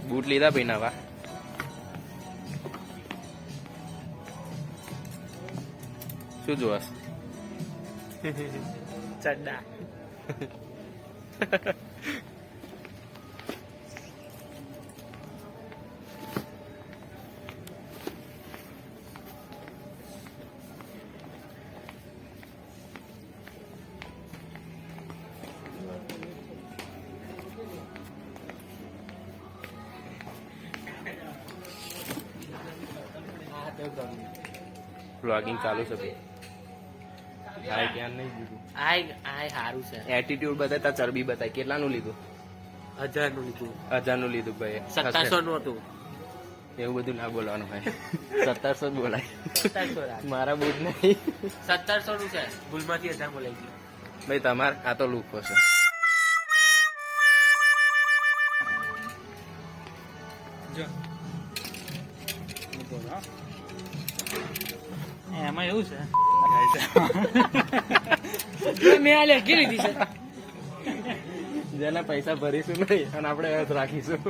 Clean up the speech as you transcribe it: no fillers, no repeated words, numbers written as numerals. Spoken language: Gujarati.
બૂટ લીધા ભાઈ નવા. શું જોવાસ? ચડ્ડા. બ્લોગિંગ ચાલુ છે ભાઈ. હાય ધ્યાન નહીં દીધું. આ સારું છે. એટીટ્યુડ બતાય, ચરબી બતાય. કેટલાનું લીધું? 1000 નું લીધું. 1000 નું લીધું ભાઈ. 1700 નું હતું. એવું બધું ના બોલવાનું ભાઈ. 1700 જ બોલાય. 1700 મારા બૂટ નહીં. 1700 નું છે. ભૂલમાંથી 1000 બોલાઈ ગયું. ભાઈ તમારે આ તો લુક હશે. જો એમાં એવું છે મેં આ લેખી લીધી છે. જેના પૈસા ભરીશું નહીં અને આપણે રાખીશું.